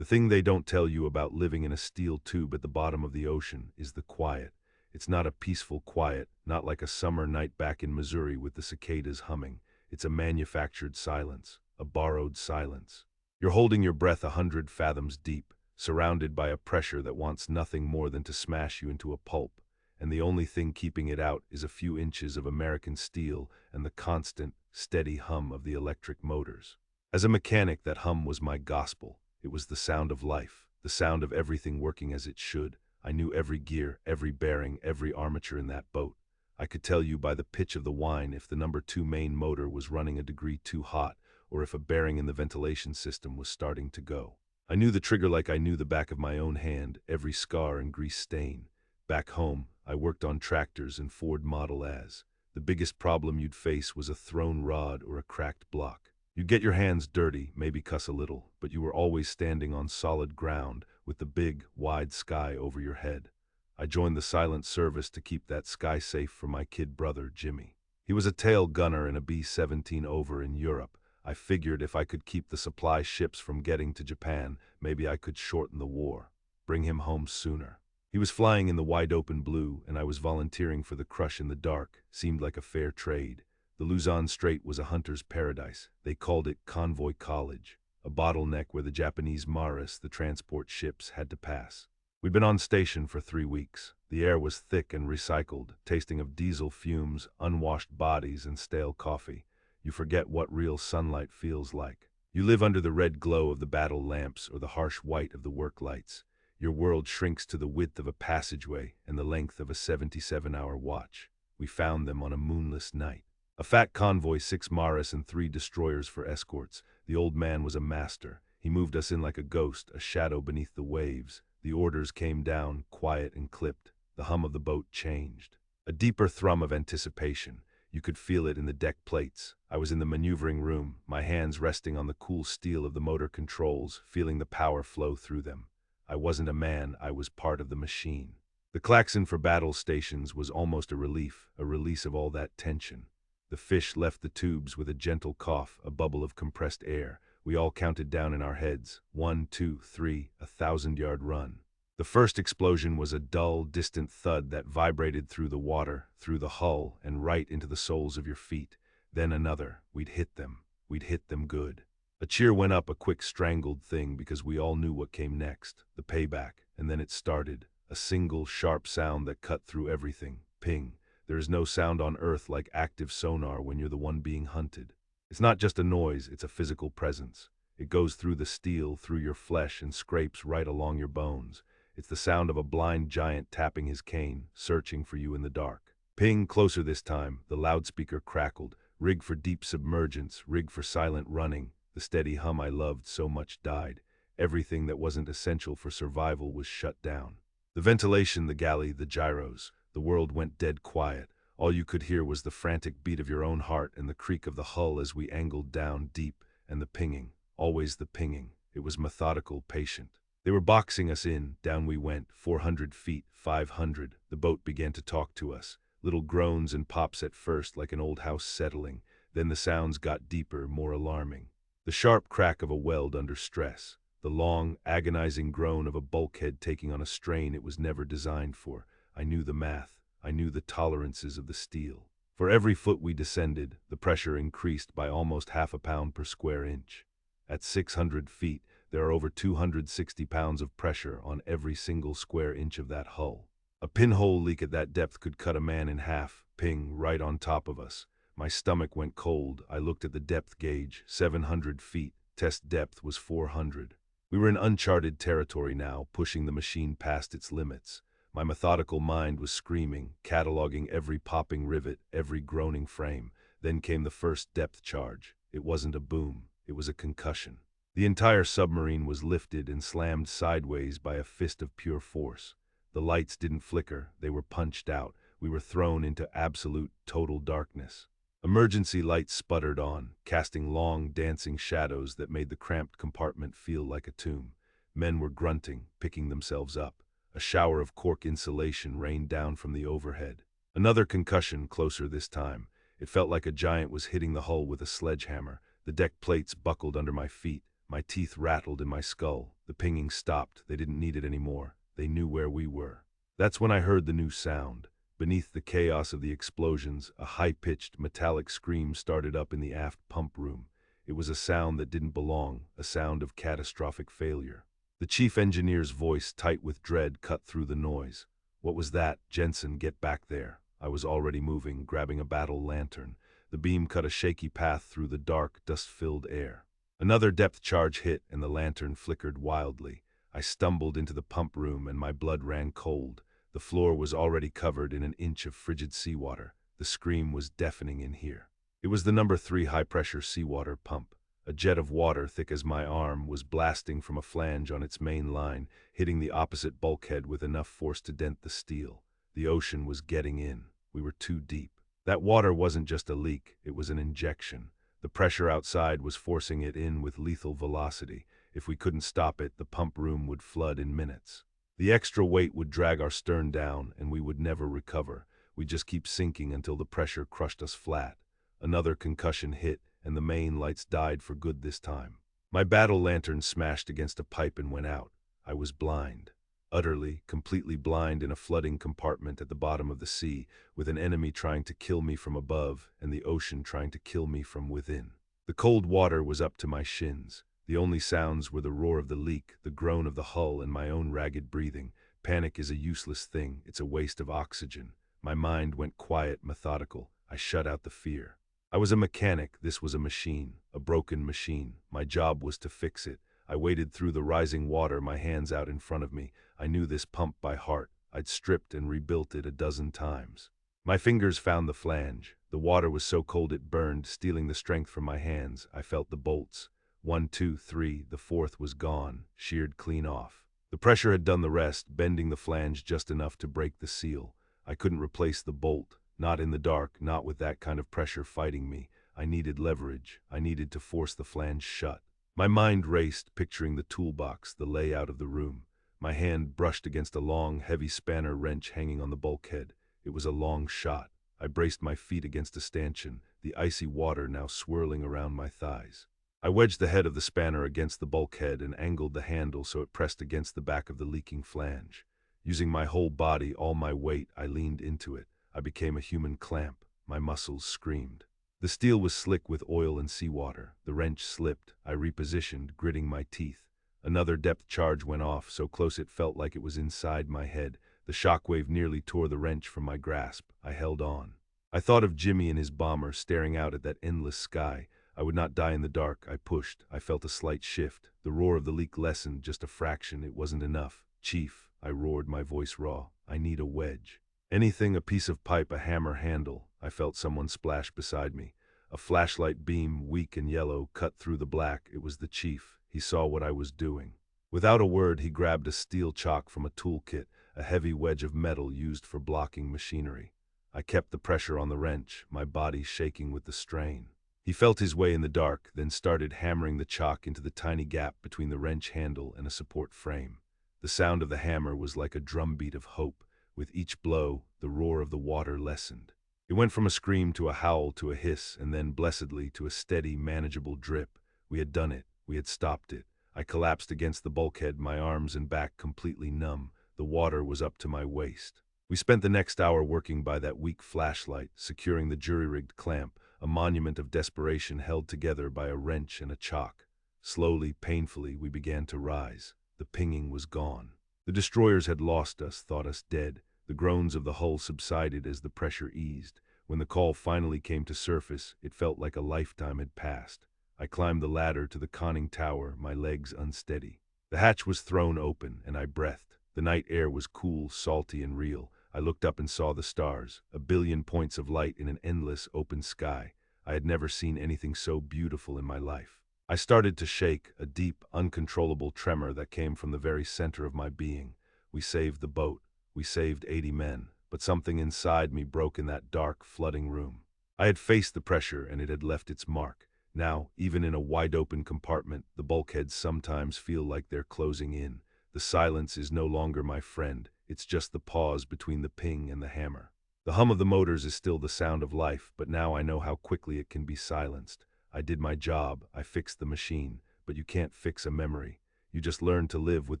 The thing they don't tell you about living in a steel tube at the bottom of the ocean is the quiet. It's not a peaceful quiet, not like a summer night back in Missouri with the cicadas humming. It's a manufactured silence, a borrowed silence. You're holding your breath 100 fathoms deep, surrounded by a pressure that wants nothing more than to smash you into a pulp, and the only thing keeping it out is a few inches of American steel and the constant, steady hum of the electric motors. As a mechanic, that hum was my gospel. It was the sound of life, the sound of everything working as it should. I knew every gear, every bearing, every armature in that boat. I could tell you by the pitch of the whine if the #2 main motor was running a degree too hot, or if a bearing in the ventilation system was starting to go. I knew the trigger like I knew the back of my own hand, every scar and grease stain. Back home, I worked on tractors and Ford Model As. The biggest problem you'd face was a thrown rod or a cracked block. You'd get your hands dirty, maybe cuss a little, but you were always standing on solid ground with the big, wide sky over your head. I joined the silent service to keep that sky safe for my kid brother, Jimmy. He was a tail gunner in a B-17 over in Europe. I figured if I could keep the supply ships from getting to Japan, maybe I could shorten the war, bring him home sooner. He was flying in the wide-open blue, and I was volunteering for the crush in the dark. Seemed like a fair trade. The Luzon Strait was a hunter's paradise. They called it Convoy College, a bottleneck where the Japanese Maris, the transport ships, had to pass. We'd been on station for 3 weeks. The air was thick and recycled, tasting of diesel fumes, unwashed bodies, and stale coffee. You forget what real sunlight feels like. You live under the red glow of the battle lamps or the harsh white of the work lights. Your world shrinks to the width of a passageway and the length of a 77-hour watch. We found them on a moonless night. A fat convoy, 6 Maris and 3 destroyers for escorts. The old man was a master. He moved us in like a ghost, a shadow beneath the waves. The orders came down, quiet and clipped. The hum of the boat changed. A deeper thrum of anticipation. You could feel it in the deck plates. I was in the maneuvering room, my hands resting on the cool steel of the motor controls, feeling the power flow through them. I wasn't a man, I was part of the machine. The klaxon for battle stations was almost a relief, a release of all that tension. The fish left the tubes with a gentle cough, a bubble of compressed air. We all counted down in our heads. 1, 2, 3, 1,000-yard run. The first explosion was a dull, distant thud that vibrated through the water, through the hull, and right into the soles of your feet. Then another. We'd hit them. We'd hit them good. A cheer went up, a quick strangled thing, because we all knew what came next. The payback. And then it started. A single, sharp sound that cut through everything. Ping. There is no sound on Earth like active sonar when you're the one being hunted. It's not just a noise, it's a physical presence. It goes through the steel, through your flesh, and scrapes right along your bones. It's the sound of a blind giant tapping his cane, searching for you in the dark. Ping, closer this time. The loudspeaker crackled. Rig for deep submergence, rig for silent running. The steady hum I loved so much died. Everything that wasn't essential for survival was shut down. The ventilation, the galley, the gyros. The world went dead quiet. All you could hear was the frantic beat of your own heart and the creak of the hull as we angled down deep, and the pinging. Always the pinging. It was methodical, patient. They were boxing us in. Down we went, 400 feet, 500. The boat began to talk to us. Little groans and pops at first, like an old house settling. Then the sounds got deeper, more alarming. The sharp crack of a weld under stress. The long, agonizing groan of a bulkhead taking on a strain it was never designed for. I knew the math. I knew the tolerances of the steel. For every foot we descended, the pressure increased by almost half a pound per square inch. At 600 feet, there are over 260 pounds of pressure on every single square inch of that hull. A pinhole leak at that depth could cut a man in half. Ping, right on top of us. My stomach went cold. I looked at the depth gauge, 700 feet. Test depth was 400. We were in uncharted territory now, pushing the machine past its limits. My methodical mind was screaming, cataloging every popping rivet, every groaning frame. Then came the first depth charge. It wasn't a boom. It was a concussion. The entire submarine was lifted and slammed sideways by a fist of pure force. The lights didn't flicker. They were punched out. We were thrown into absolute, total darkness. Emergency lights sputtered on, casting long, dancing shadows that made the cramped compartment feel like a tomb. Men were grunting, picking themselves up. A shower of cork insulation rained down from the overhead. Another concussion, closer this time. It felt like a giant was hitting the hull with a sledgehammer. The deck plates buckled under my feet. My teeth rattled in my skull. The pinging stopped. They didn't need it anymore. They knew where we were. That's when I heard the new sound. Beneath the chaos of the explosions, a high-pitched, metallic scream started up in the aft pump room. It was a sound that didn't belong, a sound of catastrophic failure. The chief engineer's voice, tight with dread, cut through the noise. "What was that? Jensen, get back there." I was already moving, grabbing a battle lantern. The beam cut a shaky path through the dark, dust-filled air. Another depth charge hit, and the lantern flickered wildly. I stumbled into the pump room, and my blood ran cold. The floor was already covered in an inch of frigid seawater. The scream was deafening in here. It was the number 3 high-pressure seawater pump. A jet of water, thick as my arm, was blasting from a flange on its main line, hitting the opposite bulkhead with enough force to dent the steel. The ocean was getting in. We were too deep. That water wasn't just a leak, it was an injection. The pressure outside was forcing it in with lethal velocity. If we couldn't stop it, the pump room would flood in minutes. The extra weight would drag our stern down, and we would never recover. We'd just keep sinking until the pressure crushed us flat. Another concussion hit, and the main lights died for good this time. My battle lantern smashed against a pipe and went out. I was blind. Utterly, completely blind in a flooding compartment at the bottom of the sea, with an enemy trying to kill me from above and the ocean trying to kill me from within. The cold water was up to my shins. The only sounds were the roar of the leak, the groan of the hull, and my own ragged breathing. Panic is a useless thing. It's a waste of oxygen. My mind went quiet, methodical. I shut out the fear. I was a mechanic. This was a machine, a broken machine. My job was to fix it. I waded through the rising water, my hands out in front of me. I knew this pump by heart. I'd stripped and rebuilt it a dozen times. My fingers found the flange. The water was so cold it burned, stealing the strength from my hands. I felt the bolts. 1, 2, 3, the fourth was gone, sheared clean off. The pressure had done the rest, bending the flange just enough to break the seal. I couldn't replace the bolt, not in the dark, not with that kind of pressure fighting me. I needed leverage. I needed to force the flange shut. My mind raced, picturing the toolbox, the layout of the room. My hand brushed against a long, heavy spanner wrench hanging on the bulkhead. It was a long shot. I braced my feet against a stanchion, the icy water now swirling around my thighs. I wedged the head of the spanner against the bulkhead and angled the handle so it pressed against the back of the leaking flange. Using my whole body, all my weight, I leaned into it. I became a human clamp. My muscles screamed. The steel was slick with oil and seawater. The wrench slipped. I repositioned, gritting my teeth. Another depth charge went off, so close it felt like it was inside my head. The shockwave nearly tore the wrench from my grasp. I held on. I thought of Jimmy and his bomber staring out at that endless sky. I would not die in the dark. I pushed. I felt a slight shift. The roar of the leak lessened just a fraction. It wasn't enough. "Chief," I roared, my voice raw. "I need a wedge." Anything, a piece of pipe, a hammer handle. I felt someone splash beside me. A flashlight beam, weak and yellow, cut through the black. It was the chief. He saw what I was doing. Without a word, he grabbed a steel chock from a toolkit, a heavy wedge of metal used for blocking machinery. I kept the pressure on the wrench, my body shaking with the strain. He felt his way in the dark, then started hammering the chock into the tiny gap between the wrench handle and a support frame. The sound of the hammer was like a drumbeat of hope. With each blow, the roar of the water lessened. It went from a scream to a howl to a hiss, and then, blessedly, to a steady, manageable drip. We had done it. We had stopped it. I collapsed against the bulkhead, my arms and back completely numb. The water was up to my waist. We spent the next hour working by that weak flashlight, securing the jury-rigged clamp, a monument of desperation held together by a wrench and a chock. Slowly, painfully, we began to rise. The pinging was gone. The destroyers had lost us, thought us dead. The groans of the hull subsided as the pressure eased. When the call finally came to surface, it felt like a lifetime had passed. I climbed the ladder to the conning tower, my legs unsteady. The hatch was thrown open, and I breathed. The night air was cool, salty, and real. I looked up and saw the stars, a billion points of light in an endless, open sky. I had never seen anything so beautiful in my life. I started to shake, a deep, uncontrollable tremor that came from the very center of my being. We saved the boat. We saved 80 men, but something inside me broke in that dark, flooding room. I had faced the pressure, and it had left its mark. Now, even in a wide-open compartment, the bulkheads sometimes feel like they're closing in. The silence is no longer my friend. It's just the pause between the ping and the hammer. The hum of the motors is still the sound of life, but now I know how quickly it can be silenced. I did my job. I fixed the machine. but you can't fix a memory. You just learn to live with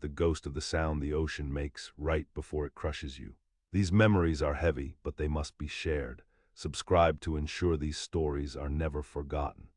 the ghost of the sound the ocean makes right before it crushes you. These memories are heavy, but they must be shared. Subscribe to ensure these stories are never forgotten.